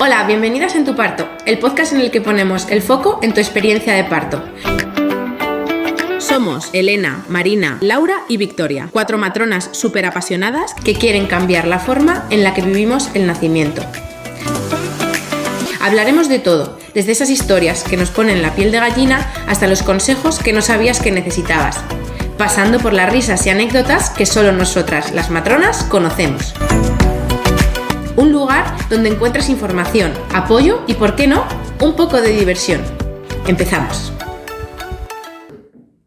Hola, bienvenidas en Tu Parto, el podcast en el que ponemos el foco en tu experiencia de parto. Somos Elena, Marina, Laura y Victoria, 4 matronas súper apasionadas que quieren cambiar la forma en la que vivimos el nacimiento. Hablaremos de todo, desde esas historias que nos ponen la piel de gallina hasta los consejos que no sabías que necesitabas, pasando por las risas y anécdotas que solo nosotras, las matronas, conocemos. Un lugar donde encuentras información, apoyo y, ¿por qué no?, un poco de diversión. Empezamos.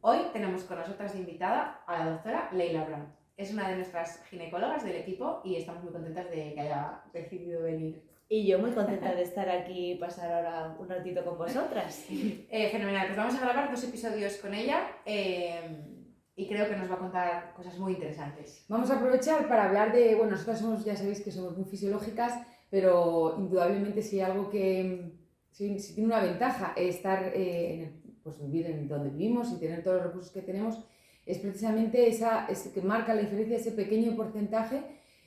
Hoy tenemos con nosotras de invitada a la doctora Leila Brown. Es una de nuestras ginecólogas del equipo y estamos muy contentas de que haya decidido venir. Y yo muy contenta de estar aquí y pasar ahora un ratito con vosotras. Fenomenal, pues vamos a grabar 2 episodios con ella y creo que nos va a contar cosas muy interesantes. Vamos a aprovechar para hablar de, bueno, nosotras somos, ya sabéis que somos muy fisiológicas, pero indudablemente si hay algo que, si tiene una ventaja estar, pues vivir en donde vivimos y tener todos los recursos que tenemos, es precisamente que marca la diferencia, ese pequeño porcentaje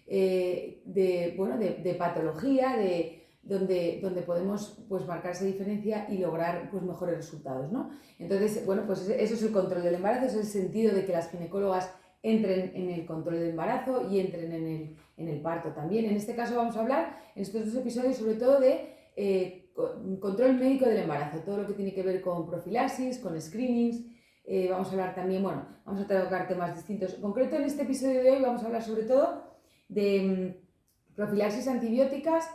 de patología, donde podemos pues marcar esa diferencia y lograr pues mejores resultados, ¿no? Entonces, bueno, pues eso es el control del embarazo, es el sentido de que las ginecólogas entren en el control del embarazo y entren en el parto también. En este caso vamos a hablar en estos 2 episodios sobre todo de control médico del embarazo, todo lo que tiene que ver con profilaxis, con screenings. Vamos a hablar también, bueno, vamos a tocar temas distintos. En concreto, en este episodio de hoy vamos a hablar sobre todo de profilaxis antibióticas.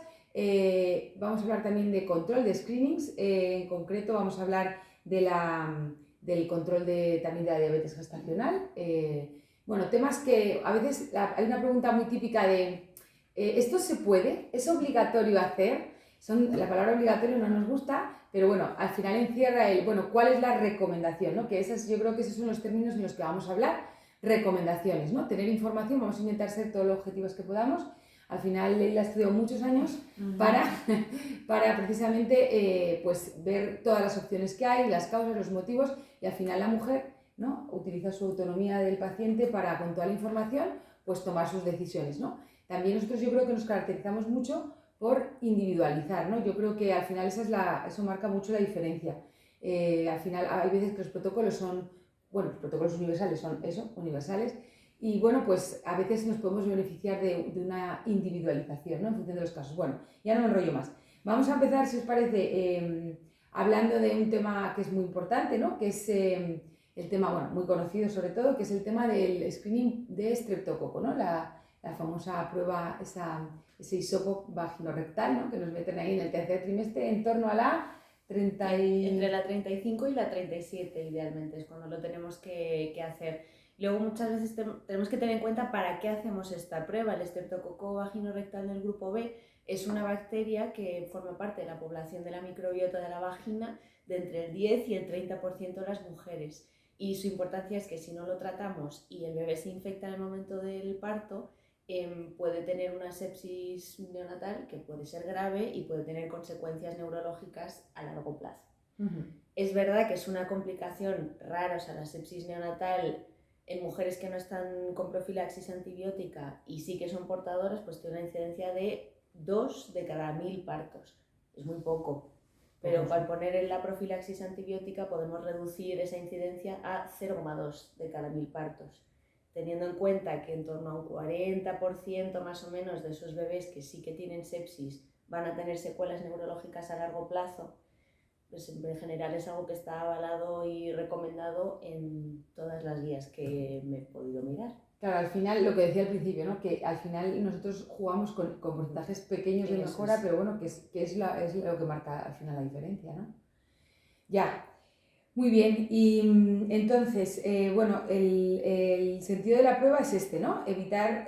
Vamos a hablar también de control de screenings, en concreto vamos a hablar del control también de la diabetes gestacional. Bueno, temas que a veces hay una pregunta muy típica de ¿esto se puede? ¿Es obligatorio hacer? La palabra obligatorio no nos gusta, pero bueno, al final encierra ¿cuál es la recomendación?, ¿no? Yo creo que esos son los términos en los que vamos a hablar, recomendaciones, ¿no? Tener información, vamos a intentar ser todos los objetivos que podamos. Al final Leila ha estudiado muchos años para precisamente pues ver todas las opciones que hay, las causas, los motivos, y al final la mujer, ¿no?, utiliza su autonomía del paciente para, con toda la información, pues tomar sus decisiones, ¿no? También nosotros yo creo que nos caracterizamos mucho por individualizar, ¿no? Yo creo que al final eso marca mucho la diferencia. Al final hay veces que los protocolos los protocolos universales son eso, universales, y bueno, pues a veces nos podemos beneficiar de una individualización, ¿no?, en función de los casos. Bueno, ya no me enrollo más. Vamos a empezar, si os parece, hablando de un tema que es muy importante, ¿no?, que es el tema, bueno, muy conocido sobre todo, que es el tema del screening de estreptococo, ¿no?, la famosa prueba, ese hisopo vaginorrectal, ¿no?, que nos meten ahí en el tercer trimestre en torno a la 30 Entre la 35 y la 37 idealmente es cuando lo tenemos que hacer. Luego muchas veces tenemos que tener en cuenta para qué hacemos esta prueba. El estreptococo vaginorrectal del grupo B es una bacteria que forma parte de la población de la microbiota de la vagina de entre el 10 y el 30% de las mujeres. Y su importancia es que si no lo tratamos y el bebé se infecta en el momento del parto, puede tener una sepsis neonatal que puede ser grave y puede tener consecuencias neurológicas a largo plazo. Uh-huh. Es verdad que es una complicación rara, o sea, la sepsis neonatal en mujeres que no están con profilaxis antibiótica y sí que son portadoras, pues tiene una incidencia de 2 de cada 1000 partos. Es muy poco, pero al poner en la profilaxis antibiótica podemos reducir esa incidencia a 0,2 de cada 1000 partos. Teniendo en cuenta que en torno a un 40% más o menos de esos bebés que sí que tienen sepsis van a tener secuelas neurológicas a largo plazo, pues en general es algo que está avalado y recomendado en todas las guías que me he podido mirar. Claro, al final, lo que decía al principio, ¿no?, que al final nosotros jugamos con porcentajes pequeños de mejora, pero bueno, que es lo que marca al final la diferencia, ¿no? Ya. Muy bien, y entonces, el sentido de la prueba es este, ¿no? Evitar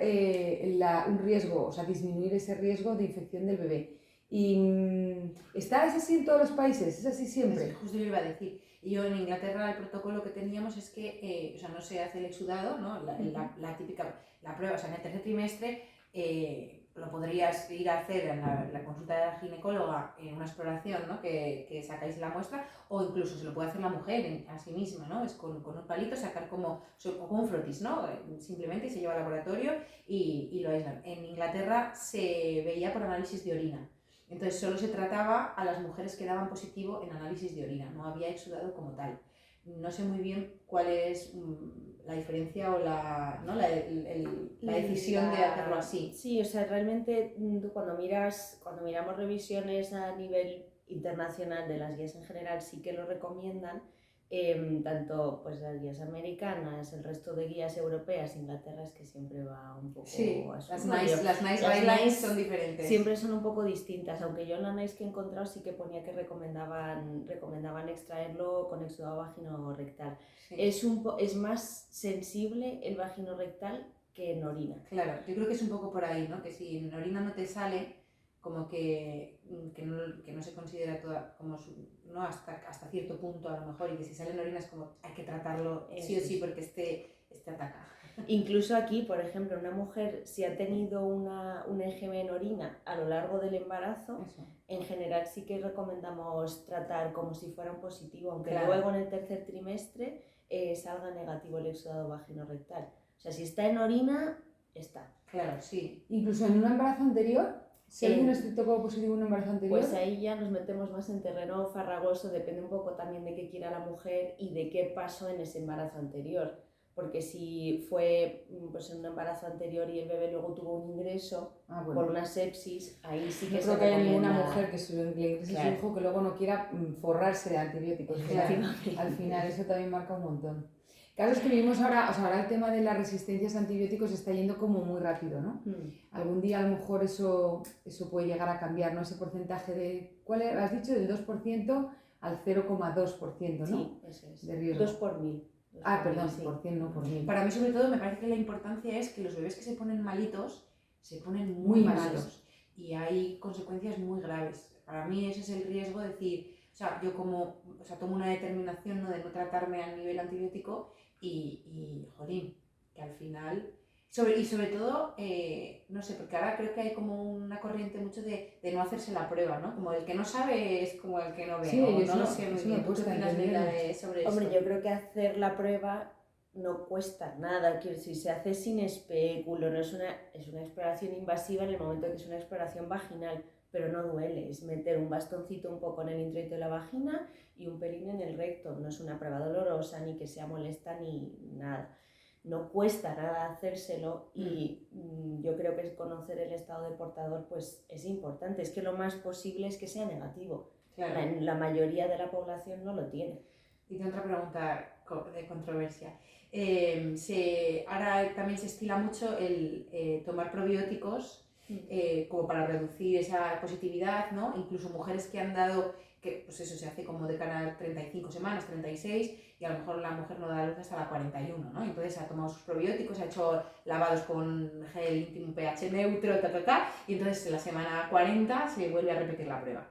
un riesgo, o sea, disminuir ese riesgo de infección del bebé. Y ¿es así en todos los países? ¿Es así siempre? Es justo lo iba a decir. Yo en Inglaterra el protocolo que teníamos es que, no se hace el exudado, ¿no?, la típica, la prueba, o sea, en el tercer trimestre lo podrías ir a hacer en la consulta de la ginecóloga en una exploración, ¿no?, que sacáis la muestra, o incluso se lo puede hacer la mujer a sí misma, ¿no?, es con un palito sacar como un frotis, ¿no?, simplemente se lleva al laboratorio y lo aíslan. En Inglaterra se veía por análisis de orina. Entonces solo se trataba a las mujeres que daban positivo en análisis de orina, no había exudado como tal. No sé muy bien cuál es la diferencia o la decisión de hacerlo así. Sí, o sea, realmente tú cuando miramos revisiones a nivel internacional de las guías en general, sí que lo recomiendan, tanto pues las guías americanas, el resto de guías europeas, Inglaterra es que siempre va un poco Sí, a su las rollo. nice guidelines son diferentes. Siempre son un poco distintas, aunque yo en la NICE que he encontrado sí que ponía que recomendaban extraerlo con exudado vagino-rectal. Sí. Es más sensible el vagino-rectal que en orina. Claro, yo creo que es un poco por ahí, ¿no? Que si en orina no te sale, como que no se considera toda, como ¿no? hasta cierto punto a lo mejor, y que si sale en orina es como hay que tratarlo sí o sí porque este ataca. Incluso aquí, por ejemplo, una mujer si ha tenido un EGM en orina a lo largo del embarazo, en general sí que recomendamos tratar como si fuera un positivo, aunque luego en el tercer trimestre salga negativo el exudado vagino-rectal. O sea, si está en orina, está. Claro, sí. Incluso en un embarazo anterior, si hay un estreptococo positivo en un embarazo anterior. Pues ahí ya nos metemos más en terreno farragoso, depende un poco también de qué quiera la mujer y de qué pasó en ese embarazo anterior. Porque si fue pues, en un embarazo anterior y el bebé luego tuvo un ingreso por una sepsis, ahí sí que no creo que haya ninguna mujer que le ingrese a su hijo que luego no quiera forrarse de antibióticos. Al final eso también marca un montón. Claro, es que vivimos ahora, o sea, ahora el tema de las resistencias a antibióticos está yendo como muy rápido, ¿no? Algún día a lo mejor eso puede llegar a cambiar, ¿no? Ese porcentaje de, ¿cuál has dicho? Del 2% al 0,2%, ¿no? Sí, eso es. De riesgo. 2 por 1000. Perdón, sí. Por 100, no por 1000. Para mí, sobre todo, me parece que la importancia es que los bebés que se ponen malitos se ponen muy malos y hay consecuencias muy graves. Para mí ese es el riesgo de decir, o sea, yo tomo una determinación, ¿no? De no tratarme a nivel antibiótico y jolín, que al final... sobre todo, no sé, porque ahora creo que hay como una corriente mucho de no hacerse la prueba, ¿no? Como el que no sabe es como el que no ve. Sí, no lo sé muy bien. ¿Tú qué opinas sobre esto? Hombre, yo creo que hacer la prueba no cuesta nada, quiero decir, se hace sin espéculo, es una exploración invasiva en el momento que es una exploración vaginal, pero no duele, es meter un bastoncito un poco en el introito de la vagina y un pelín en el recto, no es una prueba dolorosa, ni que sea molesta, ni nada. No cuesta nada hacérselo y yo creo que conocer el estado de portador pues es importante, es que lo más posible es que sea negativo. Claro. La mayoría de la población no lo tiene. Y tengo otra pregunta de controversia. Ahora también se estila mucho el tomar probióticos como para reducir esa positividad, ¿no? Incluso mujeres que han dado, que pues eso se hace como de cara a 35 semanas, 36, y a lo mejor la mujer no da luz hasta la 41, ¿no? Entonces ha tomado sus probióticos, ha hecho lavados con gel íntimo pH neutro, y entonces en la semana 40 se vuelve a repetir la prueba.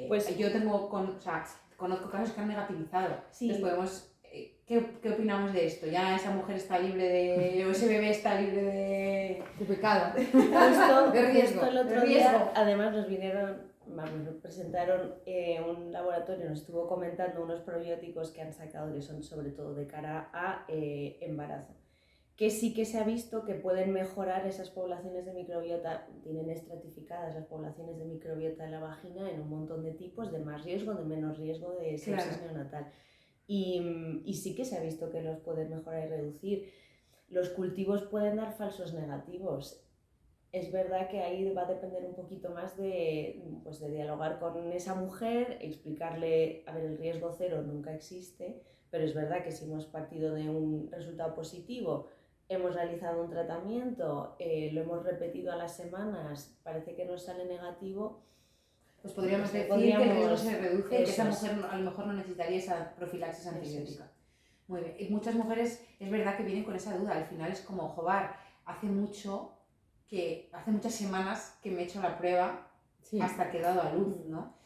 Pues yo conozco casos que han negativizado. Sí. Entonces podemos... ¿Qué opinamos de esto? ¿Ya esa mujer está libre de... o ese bebé está libre de pecado? De riesgo. El otro día, además nos presentaron un laboratorio, nos estuvo comentando unos probióticos que han sacado que son sobre todo de cara a embarazo. Que sí que se ha visto que pueden mejorar esas poblaciones de microbiota, tienen estratificadas las poblaciones de microbiota en la vagina en un montón de tipos, de más riesgo, de menos riesgo de sepsis neonatal. Y sí que se ha visto que los pueden mejorar y reducir. Los cultivos pueden dar falsos negativos. Es verdad que ahí va a depender un poquito más de dialogar con esa mujer, explicarle, a ver, el riesgo cero nunca existe, pero es verdad que si hemos partido de un resultado positivo, hemos realizado un tratamiento, lo hemos repetido a las semanas, parece que nos sale negativo, pues podríamos decir que el riesgo se reduce, que esa mujer a lo mejor no necesitaría esa profilaxis antibiótica. Muy bien. Y muchas mujeres es verdad que vienen con esa duda, al final es como, joder, hace muchas semanas que me he hecho la prueba hasta que he dado a luz, ¿no?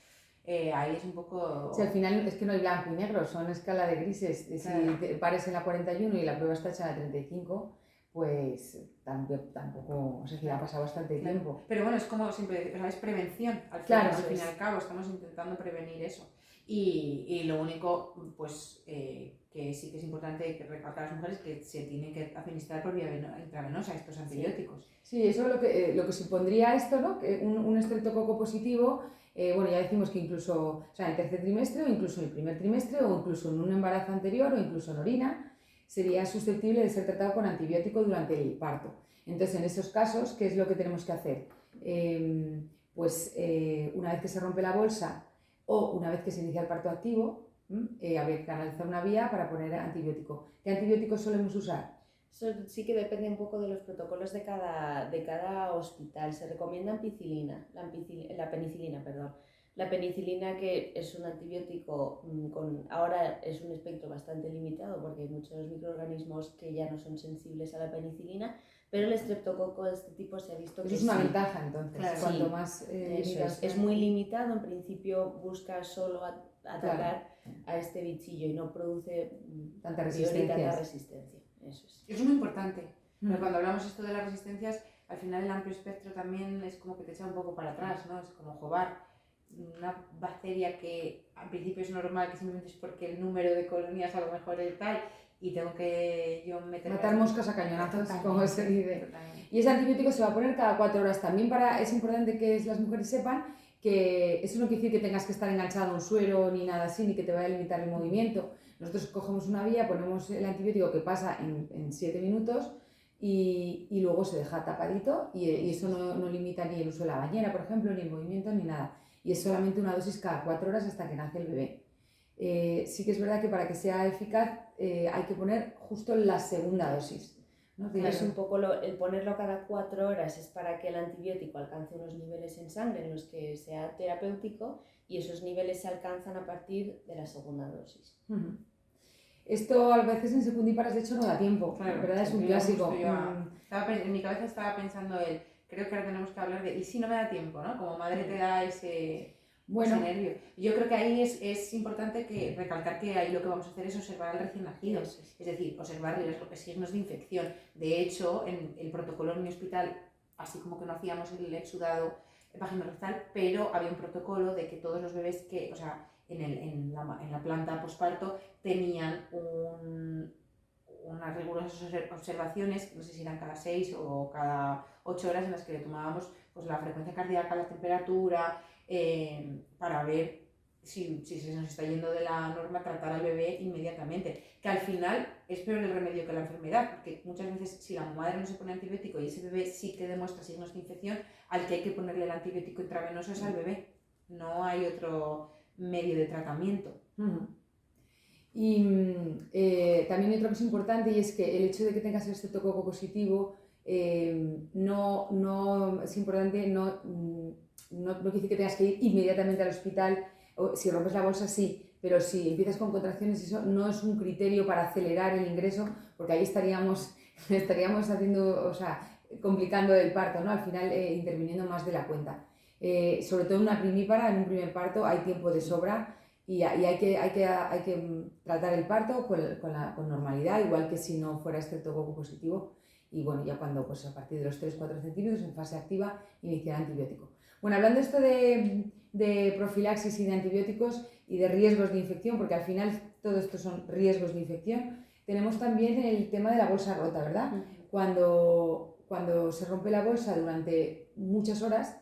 Ahí es un poco... Sí, al final es que no hay blanco y negro, son escala de grises. Claro. Si pares en la 41 y la prueba está hecha en la 35, pues tampoco, o sea, que ha pasado bastante tiempo. Pero bueno, es como siempre, es prevención, al fin y al cabo, estamos intentando prevenir eso. Y lo único, pues, que sí que es importante que recalcar a las mujeres que se tienen que administrar por vía intravenosa estos antibióticos. Sí, eso es lo que supondría esto, ¿no? Que un estreptococo positivo, bueno, ya decimos que incluso, o sea, en el tercer trimestre o incluso en el primer trimestre o incluso en un embarazo anterior o incluso en orina, sería susceptible de ser tratado con antibiótico durante el parto. Entonces, en esos casos, ¿qué es lo que tenemos que hacer? Una vez que se rompe la bolsa o una vez que se inicia el parto activo, habría que canalizar una vía para poner antibiótico. ¿Qué antibióticos solemos usar? Eso sí que depende un poco de los protocolos de cada hospital. Se recomienda la penicilina, perdón. La penicilina, que es un antibiótico ahora es un espectro bastante limitado porque hay muchos microorganismos que ya no son sensibles a la penicilina, pero el estreptococo de este tipo se ha visto que es una ventaja, entonces, claro, cuanto sí, más es muy limitado. En principio busca solo atacar a este bichillo y no produce tanta resistencia. Eso es. Es muy importante. Pero cuando hablamos esto de las resistencias, al final el amplio espectro también es como que te echa un poco para atrás, ¿no? Es como jugar una bacteria que al principio es normal, que simplemente es porque el número de colonias a lo mejor es tal, y tengo que yo meter... Matar moscas a cañonazos, como se dice. Y ese antibiótico se va a poner cada 4 horas. También es importante que las mujeres sepan que eso no quiere decir que tengas que estar enganchado a un suero ni nada así, ni que te vaya a limitar el movimiento. Nosotros cogemos una vía, ponemos el antibiótico que pasa en 7 minutos y luego se deja tapadito y eso no limita ni el uso de la bañera, por ejemplo, ni el movimiento, ni nada. Y es solamente una dosis cada 4 horas hasta que nace el bebé. Sí que es verdad que para que sea eficaz hay que poner justo la segunda dosis, ¿no? Es un poco el ponerlo cada 4 horas es para que el antibiótico alcance unos niveles en sangre en los que sea terapéutico, y esos niveles se alcanzan a partir de la segunda dosis. Esto a veces en secundíparas de hecho no da tiempo, claro, ¿verdad? Es un clásico. En mi cabeza estaba pensando creo que ahora tenemos que hablar de ¿y si no me da tiempo? ¿No? Como madre te da ese nervio. Yo creo que ahí es importante recalcar que ahí lo que vamos a hacer es observar al recién nacido, es decir, observar los signos de infección. De hecho, en el protocolo en mi hospital, así como que no hacíamos el exudado vaginal-rectal, pero había un protocolo de que todos los bebés que, o sea, en la planta posparto tenían unas rigurosas observaciones, no sé si eran cada 6 o cada 8 horas, en las que le tomábamos pues, la frecuencia cardíaca, la temperatura, para ver si se nos está yendo de la norma, tratar al bebé inmediatamente. Que al final es peor el remedio que la enfermedad, porque muchas veces si la madre no se pone antibiótico y ese bebé sí que demuestra signos de infección, al que hay que ponerle el antibiótico intravenoso es al bebé. No hay otro medio de tratamiento. Y también hay otra cosa importante, y es que el hecho de que tengas el estreptococo positivo no es importante, no quiere decir que tengas que ir inmediatamente al hospital. Si rompes la bolsa sí, pero si empiezas con contracciones, eso no es un criterio para acelerar el ingreso, porque ahí estaríamos haciendo, o sea, complicando el parto, ¿no? Al final interviniendo más de la cuenta. Sobre todo en una primípara, en un primer parto, hay tiempo de sobra y hay que tratar el parto con normalidad, igual que si no fuera estreptococo positivo. Y bueno, ya cuando pues a partir de los 3-4 centímetros en fase activa iniciar antibiótico. Bueno, hablando esto de profilaxis y de antibióticos y de riesgos de infección, porque al final todo esto son riesgos de infección, tenemos también el tema de la bolsa rota, ¿verdad? Cuando se rompe la bolsa durante muchas horas,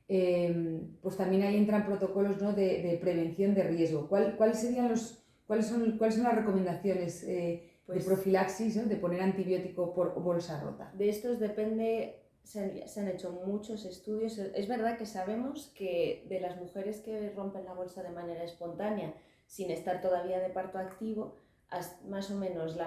pues también ahí entran protocolos, ¿no? de prevención de riesgo. ¿Cuáles son las recomendaciones de profilaxis, ¿no? de poner antibiótico por bolsa rota? De estos depende. Se han hecho muchos estudios. Es verdad que sabemos que de las mujeres que rompen la bolsa de manera espontánea, sin estar todavía de parto activo, más o menos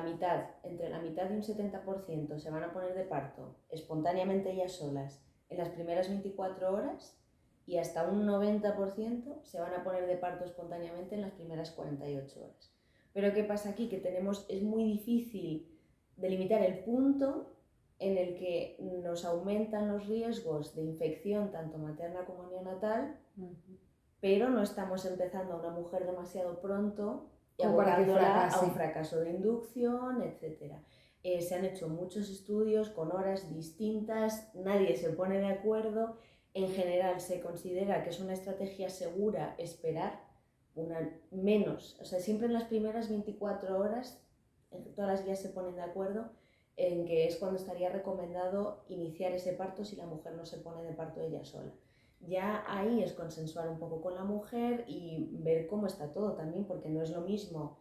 entre la mitad y un 70% se van a poner de parto espontáneamente ellas solas en las primeras 24 horas, y hasta un 90% se van a poner de parto espontáneamente en las primeras 48 horas. Pero ¿qué pasa aquí? Que es muy difícil delimitar el punto en el que nos aumentan los riesgos de infección tanto materna como neonatal, pero no estamos empezando a una mujer demasiado pronto y abocándola a un fracaso de inducción, etc. Se han hecho muchos estudios con horas distintas, nadie se pone de acuerdo. En general se considera que es una estrategia segura esperar menos, o sea, siempre en las primeras 24 horas, todas las guías se ponen de acuerdo en que es cuando estaría recomendado iniciar ese parto si la mujer no se pone de parto ella sola. Ya ahí es consensuar un poco con la mujer y ver cómo está todo también, porque no es lo mismo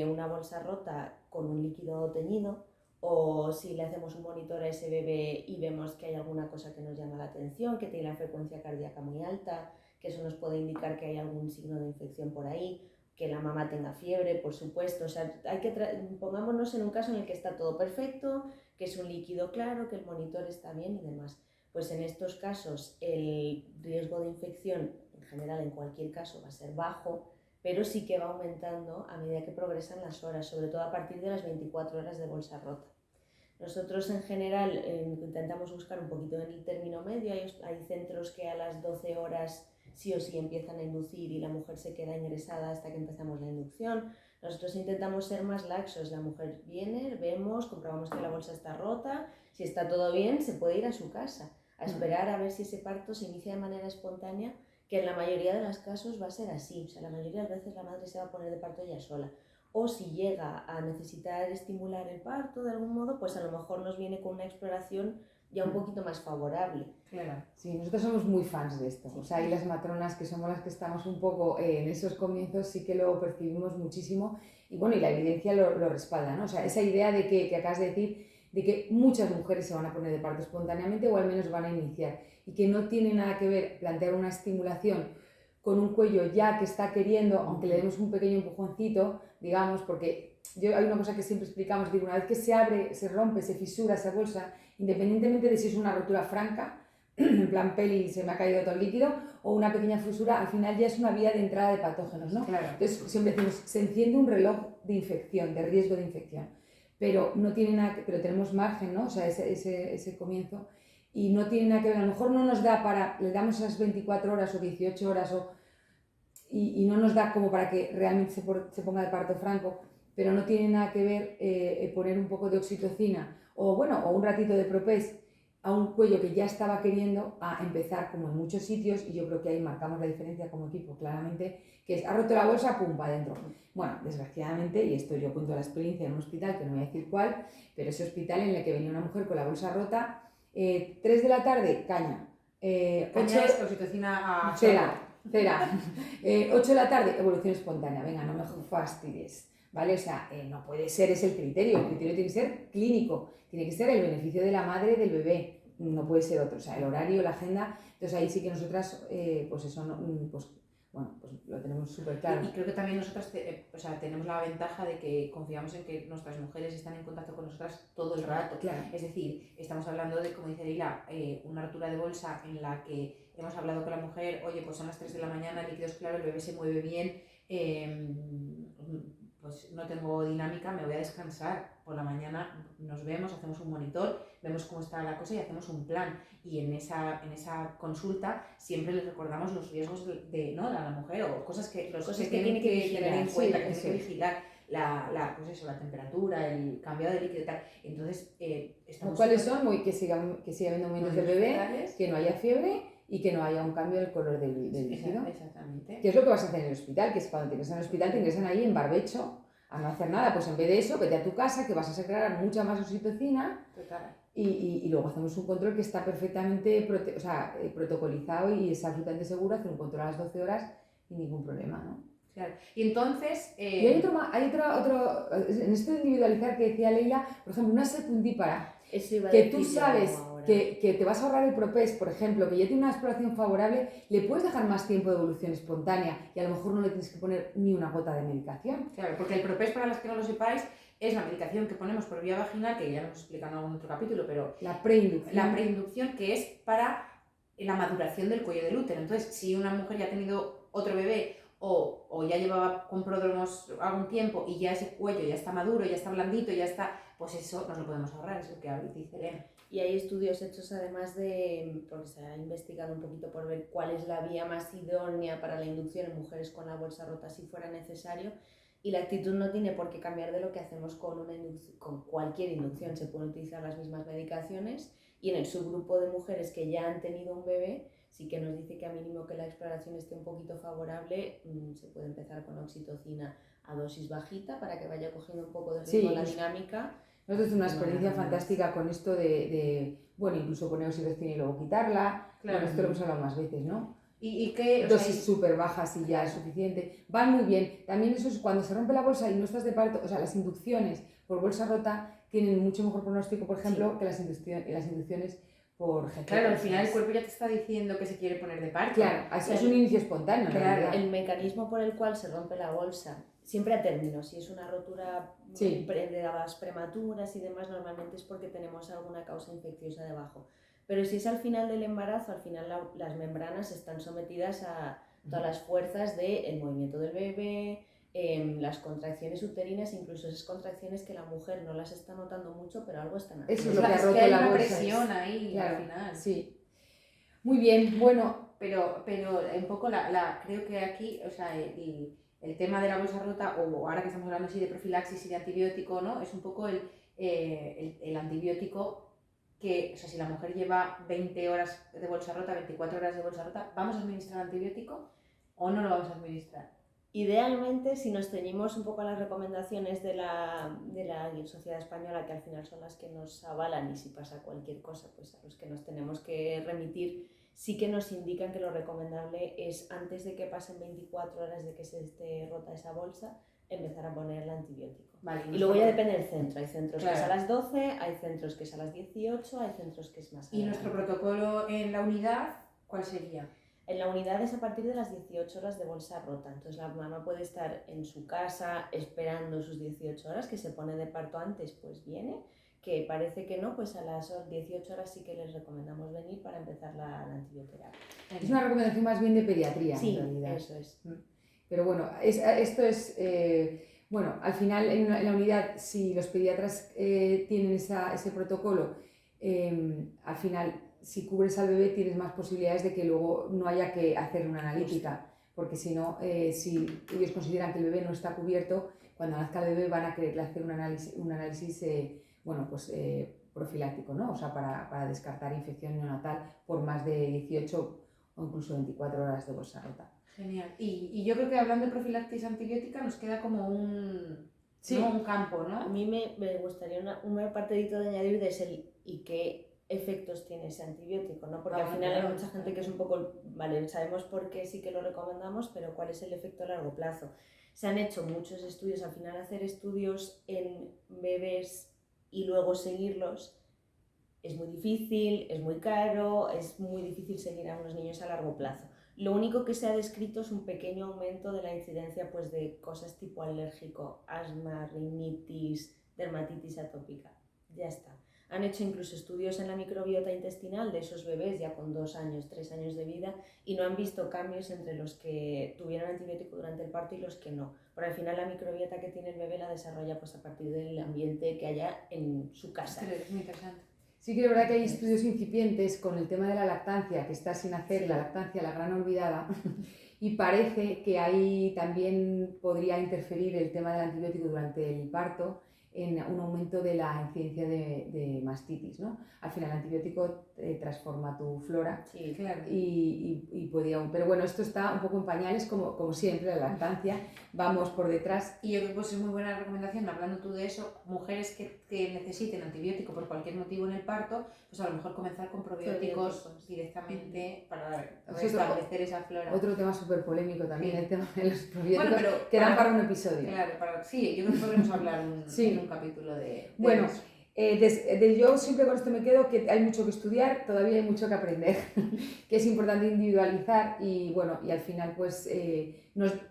una bolsa rota con un líquido teñido, o si le hacemos un monitor a ese bebé y vemos que hay alguna cosa que nos llama la atención, que tiene la frecuencia cardíaca muy alta, que eso nos puede indicar que hay algún signo de infección por ahí, que la mamá tenga fiebre, por supuesto. O sea, pongámonos en un caso en el que está todo perfecto, que es un líquido claro, que el monitor está bien y demás. Pues en estos casos el riesgo de infección en general en cualquier caso va a ser bajo, pero sí que va aumentando a medida que progresan las horas, sobre todo a partir de las 24 horas de bolsa rota. Nosotros en general intentamos buscar un poquito en el término medio, hay centros que a las 12 horas sí o sí empiezan a inducir y la mujer se queda ingresada hasta que empezamos la inducción. Nosotros intentamos ser más laxos, la mujer viene, vemos, comprobamos que la bolsa está rota, si está todo bien se puede ir a su casa, a esperar a ver si ese parto se inicia de manera espontánea, que en la mayoría de los casos va a ser así, o sea, la mayoría de las veces la madre se va a poner de parto ella sola. O si llega a necesitar estimular el parto de algún modo, pues a lo mejor nos viene con una exploración ya un poquito más favorable. Claro. Sí, nosotros somos muy fans de esto. O sea, y las matronas que somos las que estamos un poco en esos comienzos sí que lo percibimos muchísimo y bueno, y la evidencia lo respalda, ¿no? O sea, esa idea de que acabas de decir, de que muchas mujeres se van a poner de parto espontáneamente o al menos van a iniciar y que no tiene nada que ver plantear una estimulación con un cuello ya que está queriendo, aunque le demos un pequeño empujoncito, digamos, porque hay una cosa que siempre explicamos, digo, una vez que se abre, se rompe, se fisura esa bolsa, independientemente de si es una rotura franca, en plan peli se me ha caído todo el líquido, o una pequeña fisura, al final ya es una vía de entrada de patógenos, ¿no? Claro. Entonces siempre decimos, se enciende un reloj de infección, de riesgo de infección, pero no tiene nada que, pero tenemos margen, ¿no? O sea, ese comienzo, y no tiene nada que ver, a lo mejor no nos da para, le damos esas 24 horas o 18 horas y no nos da como para que realmente se ponga de parto franco, pero no tiene nada que ver poner un poco de oxitocina o bueno, o un ratito de propés a un cuello que ya estaba queriendo a empezar como en muchos sitios, y yo creo que ahí marcamos la diferencia como equipo claramente, que es, ha roto la bolsa, pum, para adentro. Bueno, desgraciadamente, y esto yo cuento la experiencia en un hospital, que no voy a decir cuál, pero ese hospital en el que venía una mujer con la bolsa rota, 3 de la tarde, caña. 8 es oxitocina a cera. 8 de la tarde, evolución espontánea, venga, no me fastidies. ¿Vale? O sea, no puede ser ese el criterio tiene que ser clínico, tiene que ser el beneficio de la madre, del bebé, no puede ser otro, o sea, el horario, la agenda, entonces ahí sí que nosotras, pues eso, no, pues bueno, pues lo tenemos súper claro. Y creo que también nosotras o sea, tenemos la ventaja de que confiamos en que nuestras mujeres están en contacto con nosotras todo el rato. Claro. Es decir, estamos hablando de, como dice Leila, una rotura de bolsa en la que hemos hablado con la mujer, oye, pues son las 3 de la mañana, el líquido es claro, el bebé se mueve bien, pues no tengo dinámica, me voy a descansar. Por la mañana nos vemos, hacemos un monitor, vemos cómo está la cosa y hacemos un plan. Y en esa consulta siempre les recordamos los riesgos ¿no? a la mujer o cosas que tienen que tener en cuenta, que tienen que vigilar. Pues eso, la temperatura, el cambio de líquido y tal. Entonces, ¿cuáles son? Que siga habiendo momentos del bebé, que no haya fiebre y que no haya un cambio del color del líquido. Exactamente. ¿Qué es lo que vas a hacer en el hospital? Que es cuando te ingresan en el hospital, te ingresan ahí en barbecho a no hacer nada. Pues en vez de eso, vete a tu casa, que vas a secretar mucha más oxitocina. Total. Y luego hacemos un control que está perfectamente protocolizado y es absolutamente seguro, hacer un control a las 12 horas y ningún problema, ¿no? Claro. Y entonces... Y hay otro, en esto de individualizar que decía Leila, por ejemplo, una secundípara, que tú sabes que te vas a ahorrar el propés, por ejemplo, que ya tiene una exploración favorable, le puedes dejar más tiempo de evolución espontánea y a lo mejor no le tienes que poner ni una gota de medicación. Claro, porque el propés, para las que no lo sepáis, es la medicación que ponemos por vía vaginal, que ya lo hemos explicado en algún otro capítulo, pero la preinducción. La preinducción, que es para la maduración del cuello del útero. Entonces, si una mujer ya ha tenido otro bebé o ya llevaba con pródromos algún tiempo y ya ese cuello ya está maduro, ya está blandito, ya está, pues eso nos lo podemos ahorrar, es lo que dice Elena. Y hay estudios hechos además porque se ha investigado un poquito por ver cuál es la vía más idónea para la inducción en mujeres con la bolsa rota si fuera necesario, y la actitud no tiene por qué cambiar de lo que hacemos con cualquier inducción. Se pueden utilizar las mismas medicaciones y en el subgrupo de mujeres que ya han tenido un bebé sí que nos dice que a mínimo que la exploración esté un poquito favorable, se puede empezar con oxitocina a dosis bajita para que vaya cogiendo un poco de ritmo la dinámica. Nosotros una experiencia fantástica con esto bueno, incluso poner oxitocina y luego quitarla. Claro. Bueno, esto lo hemos hablado más veces, ¿no? ¿Y qué? Dosis súper bajas y ya es suficiente. Van muy bien. También eso es cuando se rompe la bolsa y no estás de parto, o sea, las inducciones por bolsa rota tienen mucho mejor pronóstico, por ejemplo, que las inducciones por GP. Claro, al final el cuerpo ya te está diciendo que se quiere poner de parto. Claro, es un inicio espontáneo. Claro, el mecanismo por el cual se rompe la bolsa, siempre a término, si es una rotura de dadas prematuras y demás, normalmente es porque tenemos alguna causa infecciosa debajo. Pero si es al final del embarazo, al final las membranas están sometidas a todas las fuerzas del movimiento del bebé, las contracciones uterinas, incluso esas contracciones que la mujer no las está notando mucho, pero algo están haciendo. Eso es lo que ha roto hay la una bolsa. Presión ahí, claro, al final. Sí. Muy bien, bueno. Pero un poco creo que aquí, o sea, el tema de la bolsa rota, o ahora que estamos hablando así de profilaxis y de antibiótico, ¿no? Es un poco el antibiótico que, o sea, si la mujer lleva 20 horas de bolsa rota, 24 horas de bolsa rota, ¿vamos a administrar antibiótico o no lo vamos a administrar? Idealmente, si nos ceñimos un poco a las recomendaciones de la Sociedad Española, que al final son las que nos avalan, y si pasa cualquier cosa, pues a los que nos tenemos que remitir, sí que nos indican que lo recomendable es, antes de que pasen 24 horas de que se esté rota esa bolsa, empezar a poner el antibiótico. Vale, y luego ya depende del centro. Hay centros que es a las 12, hay centros que es a las 18, hay centros que es más ¿Y nuestro protocolo en la unidad cuál sería? En la unidad es a partir de las 18 horas de bolsa rota, entonces la mamá puede estar en su casa esperando sus 18 horas, que se pone de parto antes, pues viene, que parece que no, pues a las 18 horas sí que les recomendamos venir para empezar la antibioterapia. Es una recomendación más bien de pediatría, sí, en realidad. Eso es. Pero bueno, esto es, bueno, al final en la unidad, si los pediatras tienen ese protocolo, al final, si cubres al bebé tienes más posibilidades de que luego no haya que hacer una analítica, porque si no, si ellos consideran que el bebé no está cubierto, cuando nazca el bebé van a querer hacer un análisis bueno, pues profiláctico, ¿no? O sea, para descartar infección neonatal por más de 18 o incluso 24 horas de bolsa rota. Genial. Y yo creo que hablando de profilaxis antibiótica nos queda como un campo, ¿no? A mí me gustaría un partidito de añadir de y qué efectos tiene ese antibiótico, ¿no? Porque al final hay mucha gente que es un poco, vale, sabemos por qué sí que lo recomendamos, pero ¿cuál es el efecto a largo plazo? Se han hecho muchos estudios, al final hacer estudios en bebés y luego seguirlos es muy difícil, es muy caro, es muy difícil seguir a unos niños a largo plazo. Lo único que se ha descrito es un pequeño aumento de la incidencia, pues, de cosas tipo alérgico, asma, rinitis, dermatitis atópica. Ya está. Han hecho incluso estudios en la microbiota intestinal de esos bebés ya con 2 años, 3 años de vida y no han visto cambios entre los que tuvieron antibiótico durante el parto y los que no. Pero al final la microbiota que tiene el bebé la desarrolla, pues, a partir del ambiente que haya en su casa. Es muy interesante. Sí que es verdad que hay estudios incipientes con el tema de la lactancia, que está sin hacer, la lactancia, la gran olvidada, y parece que ahí también podría interferir el tema del antibiótico durante el parto en un aumento de la incidencia de mastitis, ¿no? Al final el antibiótico transforma tu flora, sí, claro. y podría... Pero bueno, esto está un poco en pañales, como siempre, la lactancia, vamos por detrás. Y yo creo que pues, es muy buena recomendación, hablando tú de eso, mujeres que necesiten antibiótico por cualquier motivo en el parto, pues a lo mejor comenzar con probióticos directamente para restablecer esa flora. Otro tema súper polémico también, el tema de los probióticos, bueno, pero quedan para un episodio. Claro, sí, yo creo que podemos hablar en un capítulo de bueno, eso. Yo siempre con esto me quedo que hay mucho que estudiar, todavía hay mucho que aprender, que es importante individualizar y bueno, y al final pues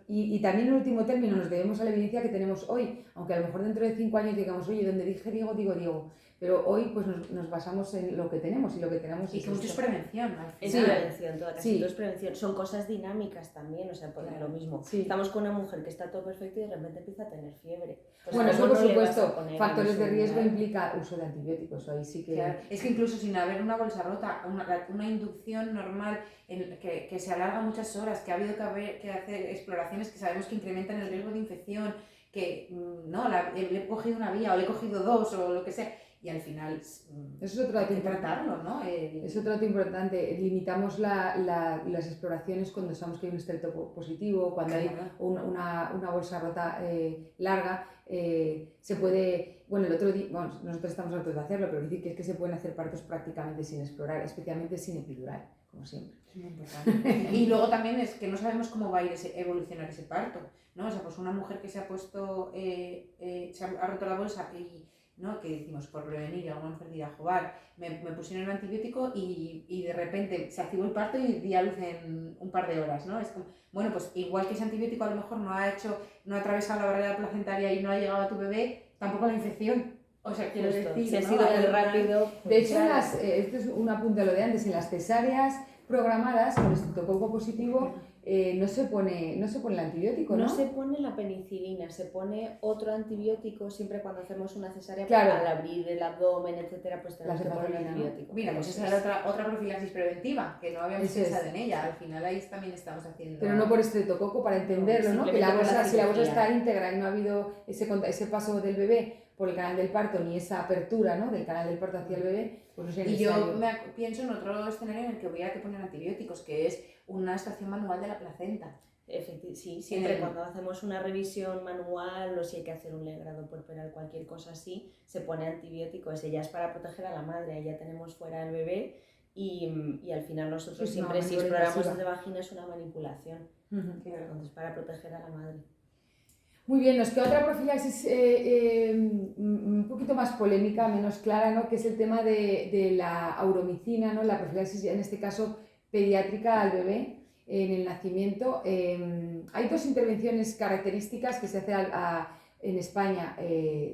y también en último término nos debemos a la evidencia que tenemos hoy, aunque a lo mejor dentro de 5 años digamos, oye, donde dije Diego, digo Diego, pero hoy pues nos basamos en lo que tenemos y lo que tenemos y que mucho es prevención al final. Es prevención, todo es prevención, son cosas dinámicas también, o sea, por lo mismo, estamos con una mujer que está todo perfecto y de repente empieza a tener fiebre. Pues bueno, eso por supuesto, factores de riesgo implica uso de antibióticos, ahí sí que... Claro. Es que incluso sin haber una bolsa rota, una inducción normal que se alarga muchas horas, que ha habido que hacer exploraciones que sabemos que incrementan el riesgo de infección, que no, le he cogido una vía o le he cogido 2 o lo que sea, y al final Eso es otro hay dato que importante. tratarlo, ¿no? Es otro dato importante. Limitamos las exploraciones cuando sabemos que hay un estrepto positivo, cuando hay Claro. una bolsa rota larga. Se puede, bueno, el otro día, bueno, nosotros estamos hartos de hacerlo, pero decir que es que se pueden hacer partos prácticamente sin explorar, especialmente sin epidural, como siempre. Es muy importante. Y luego también es que no sabemos cómo va a ir evolucionar ese parto, ¿no? O sea, pues una mujer que se ha puesto, se ha roto la bolsa y, ¿no? Que decimos, por prevenir, alguna mujer dirá, joder, me pusieron un antibiótico y de repente se activó el parto y di a luz en un par de horas, ¿no? Es como, bueno, pues igual que ese antibiótico a lo mejor no ha atravesado la barrera placentaria y no ha llegado a tu bebé, tampoco la infección. O sea, quiero Justo, decir, si ha ¿no? sido muy rápido. De hecho, Claro. esto es un apunte a lo de antes, en las cesáreas programadas con estreptococo positivo no se pone el antibiótico, ¿no? No se pone la penicilina, se pone otro antibiótico siempre cuando hacemos una cesárea. Claro. Al abrir el abdomen, etcétera, pues tenemos La que poner el cefalina, ¿no? antibiótico. Mira, pues esa era otra profilaxis preventiva, que no habíamos Eso es. pensado en ella. Al final ahí también estamos haciendo... Pero no por estreptococo, para entenderlo, ¿no? Que la simplemente por bolsa, la si la bolsa cirugía. está íntegra y no ha habido ese paso del bebé por el canal del parto, ni esa apertura, ¿no? Del canal del parto hacia el bebé, pues no es Y yo necesario. pienso en otro escenario en el que hubiera que poner antibióticos, que es una extracción manual de la placenta. Sí, siempre cuando hacemos una revisión manual o si hay que hacer un legrado puerperal, cualquier cosa así, se pone antibiótico. Ese ya es para proteger a la madre, ahí ya tenemos fuera el bebé y al final nosotros Sí, siempre no, si exploramos desde vagina es una manipulación. Claro. Entonces para proteger a la madre. Muy bien, nos queda otra profilaxis un poquito más polémica, menos clara, ¿no? Que es el tema de la auromicina, ¿no? La profilaxis, en este caso, pediátrica al bebé en el nacimiento. Hay dos intervenciones características que se hacen en España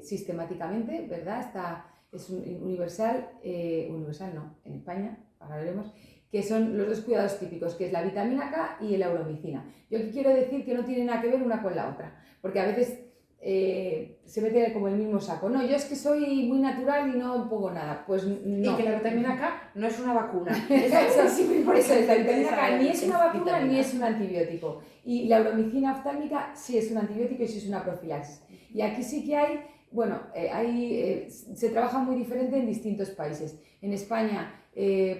sistemáticamente, ¿verdad? Es universal, universal no, en España, ahora veremos, que son los dos cuidados típicos, que es la vitamina K y la auromicina. Yo aquí quiero decir que no tienen nada que ver una con la otra, porque a veces se mete como el mismo saco. No, yo es que soy muy natural y no pongo nada. Pues no. Y que la vitamina K no es una vacuna. Eso es, la vitamina K ni es una vacuna ni es un antibiótico. Y la auromicina oftálmica sí es un antibiótico y sí es una profilaxis. Y aquí sí que hay, bueno, se trabaja muy diferente en distintos países. En España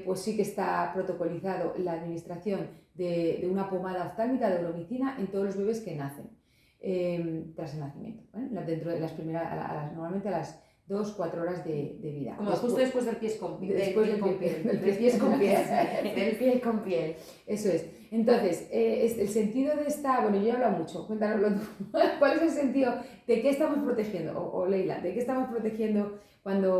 pues sí que está protocolizado la administración de una pomada oftálmica de auromicina en todos los bebés que nacen tras el nacimiento, ¿vale? Dentro de las primeras, normalmente a las 2-4 horas de vida. Como justo después del pies con piel. Después del pies con piel. Del piel con piel. Eso es. Entonces, el sentido de esta, bueno, yo he hablado mucho, cuéntanoslo tú. ¿Cuál es el sentido? ¿De qué estamos protegiendo? O Leila, ¿de qué estamos protegiendo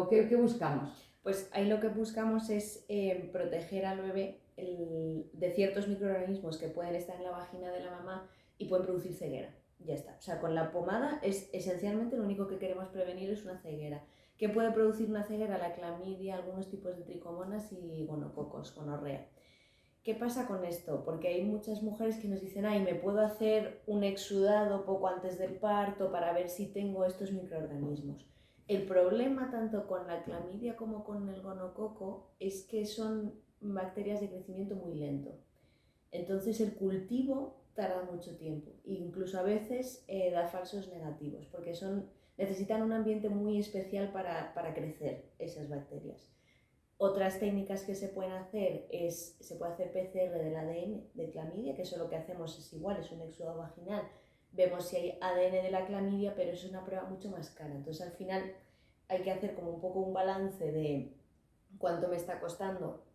qué buscamos? Pues ahí lo que buscamos es proteger al bebé de ciertos microorganismos que pueden estar en la vagina de la mamá y pueden producir ceguera. Ya está. O sea, con la pomada es esencialmente lo único que queremos prevenir es una ceguera. ¿Qué puede producir una ceguera? La clamidia, algunos tipos de tricomonas y gonococos, gonorrea. ¿Qué pasa con esto? Porque hay muchas mujeres que nos dicen, ay, me puedo hacer un exudado poco antes del parto para ver si tengo estos microorganismos. El problema tanto con la clamidia como con el gonococo es que son bacterias de crecimiento muy lento. Entonces el cultivo tarda mucho tiempo e incluso a veces da falsos negativos porque necesitan un ambiente muy especial para crecer esas bacterias. Otras técnicas que se pueden hacer se puede hacer PCR del ADN de clamidia, que eso lo que hacemos es igual, es un exudado vaginal. Vemos si hay ADN de la clamidia, pero es una prueba mucho más cara. Entonces al final hay que hacer como un poco un balance de cuánto me está costando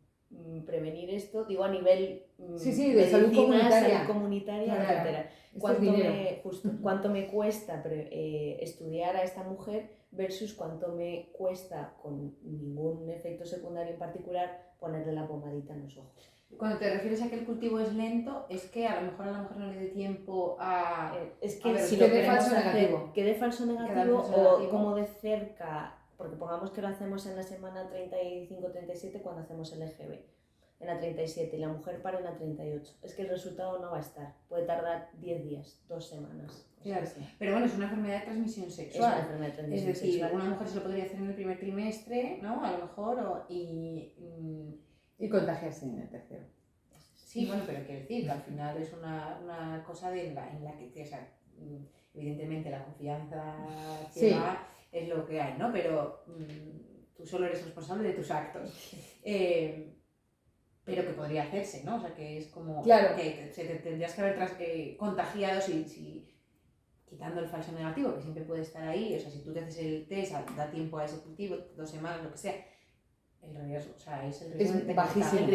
prevenir esto, digo a nivel de medicina, salud comunitaria, claro. etcétera. Cuánto me cuesta estudiar a esta mujer versus cuánto me cuesta, con ningún efecto secundario en particular, ponerle la pomadita en los ojos. Cuando te refieres a que el cultivo es lento, es que a lo mejor a la mujer no le dé tiempo a... Es que ver, si lo queremos falso hacer, negativo. que dé falso negativo o como de cerca, porque pongamos que lo hacemos en la semana 35-37 cuando hacemos el EGB, en la 37 y la mujer para en la 38. Es que el resultado no va a estar, puede tardar 10 días, 2 semanas. Claro, pero bueno, es una enfermedad de transmisión sexual. Es una enfermedad de transmisión es decir, sexual. una mujer se lo podría hacer en el primer trimestre, ¿no? A lo mejor, y contagiarse en el tercero. Sí, bueno, pero quiero decir que al final es una cosa en la que, o sea, evidentemente la confianza ciega es lo que hay, ¿no? Pero tú solo eres responsable de tus actos. Pero que podría hacerse, ¿no? O sea, que es como Claro. que te tendrías que haber contagiado si quitando el falso negativo, que siempre puede estar ahí. O sea, si tú te haces el test, da tiempo a ese cultivo, 2 semanas, lo que sea, el riesgo, o sea, es el riesgo Es de bajísimo,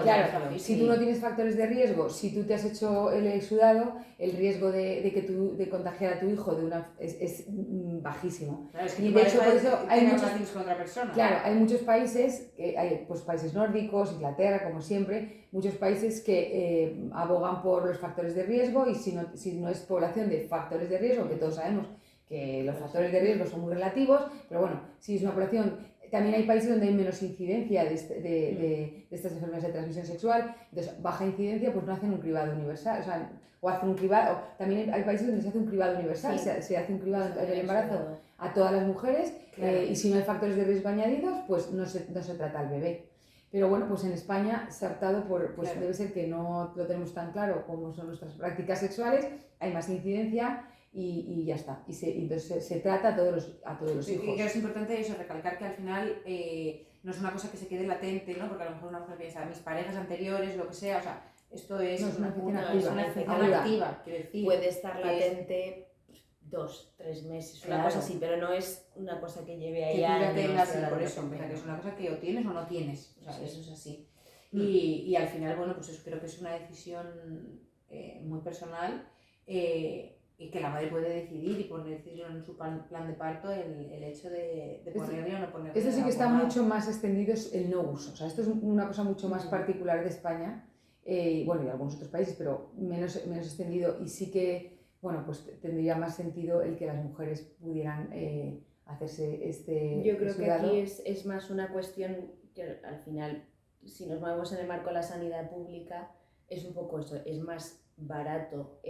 claro. Si tú no tienes factores de riesgo, si tú te has hecho el exudado, el riesgo de contagiar a tu hijo es bajísimo. Claro, es que y de hecho, por eso hay muchos con otra persona. Claro, hay muchos países, hay pues, países nórdicos, Inglaterra, como siempre, muchos países que abogan por los factores de riesgo y si no es población de factores de riesgo, que todos sabemos que los factores de riesgo son muy relativos, pero bueno, si es una población. También hay países donde hay menos incidencia de estas enfermedades de transmisión sexual, entonces baja incidencia, pues no hacen un cribado universal, o hacen un cribado, también hay países donde se hace un cribado universal, sí. se hace un cribado en el embarazo a todas las mujeres, claro. Y si no hay factores de riesgo añadidos, pues no se trata al bebé. Pero bueno, pues en España se ha optado por, pues claro. Debe ser que no lo tenemos tan claro como son nuestras prácticas sexuales, hay más incidencia. Y ya está, entonces se trata a todos los hijos. Y que es importante eso, recalcar que al final no es una cosa que se quede latente, ¿no? Porque a lo mejor una mujer piensa, mis parejas anteriores, lo que sea, o sea, esto es una infección activa, quiero decir. Puede estar latente 2, 3 meses, una cosa así, pero no es una cosa que lleve ahí años. Por eso, o sea, que es una cosa que o tienes o no tienes, o sea, sí. Eso es así. Y al final, bueno, pues eso creo que es una decisión muy personal. Y que la madre puede decidir y decidir en su plan de parto el hecho de ponerle o no ponerle. Esto sí que está mucho más extendido el no uso. O sea, esto es una cosa mucho más particular de España, bueno, y de algunos otros países, pero menos extendido. Y sí que, bueno, pues tendría más sentido el que las mujeres pudieran hacerse este. Yo creo que aquí es más una cuestión que al final, si nos movemos en el marco de la sanidad pública, es un poco eso, es más barato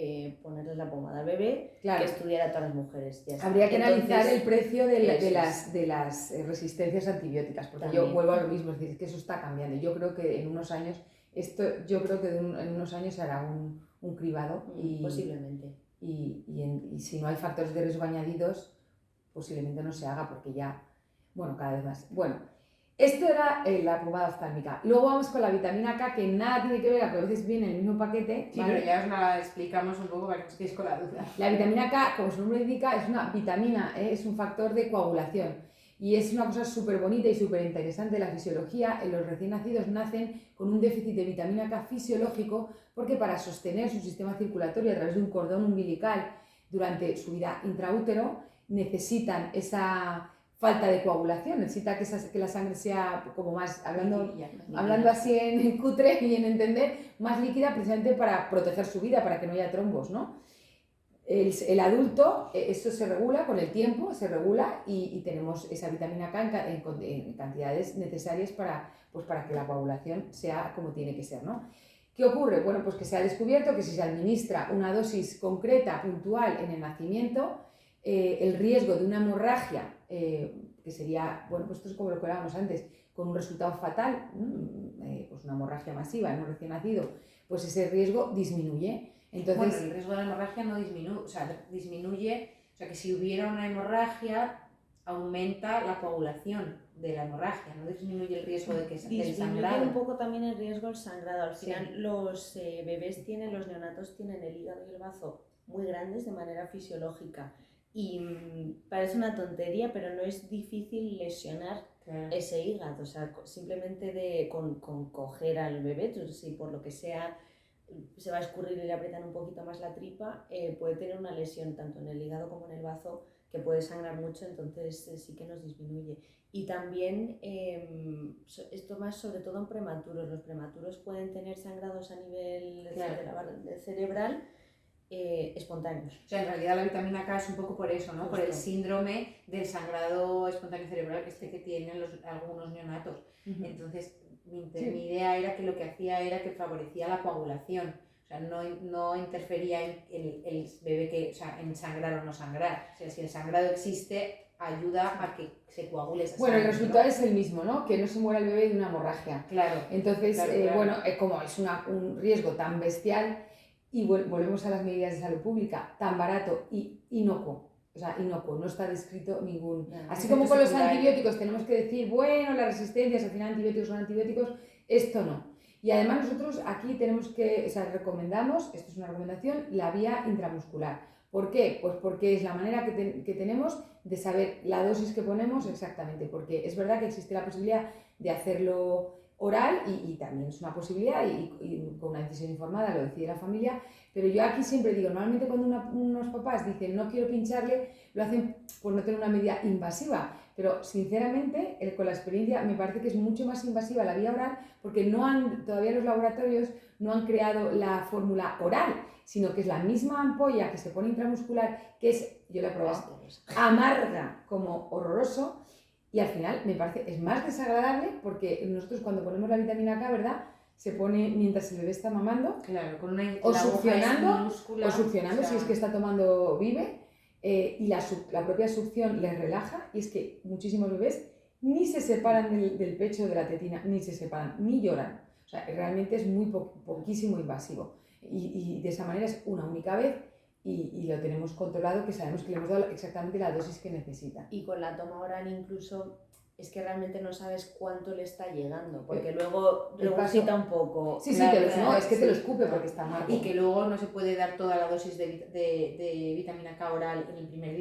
ponerles la pomada al bebé, claro, que estudiar a todas las mujeres. Habría que analizar el precio de las resistencias antibióticas, porque también. Yo vuelvo a lo mismo, es decir, que eso está cambiando. Yo creo que en unos años, en unos años se hará un cribado y posiblemente. Y si no hay factores de riesgo añadidos, posiblemente no se haga, porque ya, bueno, cada vez más. Bueno, esto era la pomada oftálmica. Luego vamos con la vitamina K, que nada tiene que ver, que a veces viene en el mismo paquete. Sí, ¿vale? Pero ya os la explicamos un poco para que os quedéis con la duda. La vitamina K, como su nombre indica, es una vitamina, es un factor de coagulación. Y es una cosa súper bonita y súper interesante de la fisiología. Los recién nacidos nacen con un déficit de vitamina K fisiológico porque para sostener su sistema circulatorio a través de un cordón umbilical durante su vida intraútero necesitan esa falta de coagulación, necesita que la sangre sea como más, hablando así en cutre y en entender, más líquida precisamente para proteger su vida, para que no haya trombos, ¿no? El adulto, esto se regula con el tiempo, se regula y tenemos esa vitamina K en cantidades necesarias para que la coagulación sea como tiene que ser, ¿no? ¿Qué ocurre? Bueno, pues que se ha descubierto que si se administra una dosis concreta, puntual en el nacimiento, el riesgo de una hemorragia, que sería, bueno, pues esto es como lo que hablábamos antes, con un resultado fatal, pues una hemorragia masiva en un recién nacido, pues ese riesgo disminuye. Entonces, bueno, el riesgo de la hemorragia no disminuye, o sea, disminuye, o sea, que si hubiera una hemorragia, aumenta la coagulación de la hemorragia, no disminuye el riesgo de que se disminuye sangrado. Un poco también el riesgo del sangrado. Al final, sí. Los bebés los neonatos tienen el hígado y el bazo muy grandes de manera fisiológica. Y parece una tontería, pero no es difícil lesionar ese hígado. O sea, simplemente con coger al bebé, si por lo que sea se va a escurrir y le aprietan un poquito más la tripa, puede tener una lesión tanto en el hígado como en el bazo que puede sangrar mucho, entonces sí que nos disminuye. Y también esto más sobre todo en prematuros. Los prematuros pueden tener sangrados a nivel cerebral espontáneos. O sea, en realidad la vitamina K es un poco por eso, ¿no? Justo. Por el síndrome del sangrado espontáneo cerebral que tienen algunos neonatos. Uh-huh. Entonces, mi idea era que lo que hacía era que favorecía la coagulación. O sea, no interfería en el bebé en sangrar o no sangrar. O sea, si el sangrado existe, ayuda a que se coagule esa sangre. Bueno, el resultado es el mismo, ¿no? Que no se muera el bebé de una hemorragia. Claro. Entonces, claro. Bueno, como es un riesgo tan bestial, y volvemos a las medidas de salud pública, tan barato y inocuo, o sea, inocuo, no está descrito ningún... No, Así efecto como con los secundario. antibióticos tenemos que decir, bueno, las resistencias, al final antibióticos son antibióticos, esto no. Y además nosotros aquí tenemos que, o sea, recomendamos, esto es una recomendación, la vía intramuscular. ¿Por qué? Pues porque es la manera que tenemos de saber la dosis que ponemos exactamente, porque es verdad que existe la posibilidad de hacerlo oral y también es una posibilidad y con una decisión informada lo decide la familia, pero yo aquí siempre digo, normalmente cuando unos papás dicen no quiero pincharle, lo hacen por no tener una medida invasiva, pero sinceramente con la experiencia me parece que es mucho más invasiva la vía oral porque todavía los laboratorios no han creado la fórmula oral, sino que es la misma ampolla que se pone intramuscular, que es, yo la he probado, amarga como horroroso. Y al final me parece, es más desagradable porque nosotros cuando ponemos la vitamina K, ¿verdad? Se pone mientras el bebé está mamando Claro, con una o la aguja es succionando, minúscula, si es que está tomando Vive, y la propia succión les relaja, y es que muchísimos bebés ni se separan del pecho de la tetina, ni se separan, ni lloran. O sea, realmente es muy poquísimo invasivo. Y de esa manera es una única vez y lo tenemos controlado, que sabemos que le hemos dado exactamente la dosis que necesita. Y con la toma oral incluso es que realmente no sabes cuánto le está llegando, porque luego regurgita un poco. Sí, Claro, no, es que te lo sí. escupe porque está amargo. Y que luego no se puede dar toda la dosis de vitamina K oral en el primer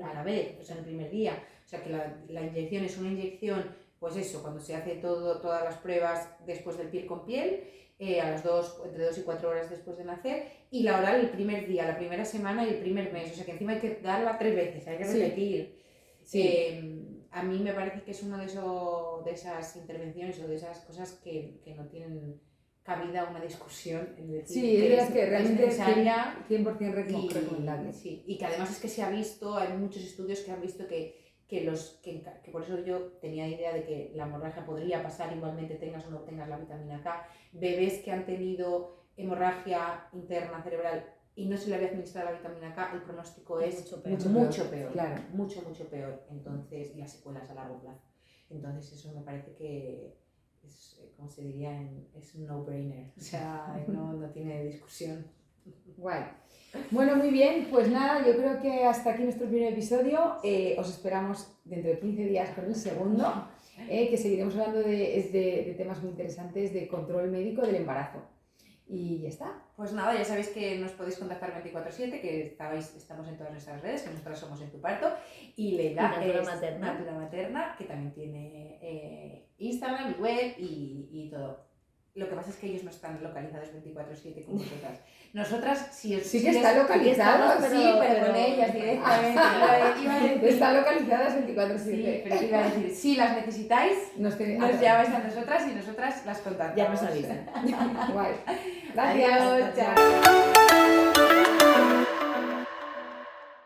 a la vez, o sea, en el primer día. O sea, que la inyección es una inyección, pues eso, cuando se hace todas las pruebas después del piel con piel, entre 2 y 4 horas después de nacer, y la oral el primer día, la primera semana y el primer mes. O sea, que encima hay que darla 3 veces, hay que repetir. Sí. A mí me parece que es una de esas intervenciones o de esas cosas que no tienen cabida una discusión en decir sí, es que realmente es necesaria 100% recomendable. Sí, y que además es que se ha visto, hay muchos estudios que han visto que por eso yo tenía idea de que la hemorragia podría pasar igualmente tengas o no tengas la vitamina K. Bebés que han tenido hemorragia interna cerebral y no se le había administrado la vitamina K, el pronóstico es mucho peor, claro. mucho peor. Entonces, y las secuelas a largo plazo. Entonces eso me parece que es, como se diría, es un no-brainer, o sea, no tiene discusión. Guay. Bueno, muy bien, pues nada, yo creo que hasta aquí nuestro primer episodio. Os esperamos dentro de 15 días con el segundo, que seguiremos hablando de temas muy interesantes de control médico del embarazo. Y ya está. Pues nada, ya sabéis que nos podéis contactar 24/7, que estamos en todas nuestras redes, que nosotras somos En Tu Parto, y Leila es Natura Materna, que también tiene Instagram y web y todo. Lo que pasa es que ellos no están localizados 24/7 como nosotras. Nosotras, sí que están localizados, pero con ellas directamente. Iba a decir, están localizadas 24/7. Sí, pero iba a decir, si las necesitáis, nos llamáis a nosotras y nosotras las contactamos. Ya nos avisan. Guay. Gracias. Adiós, chao.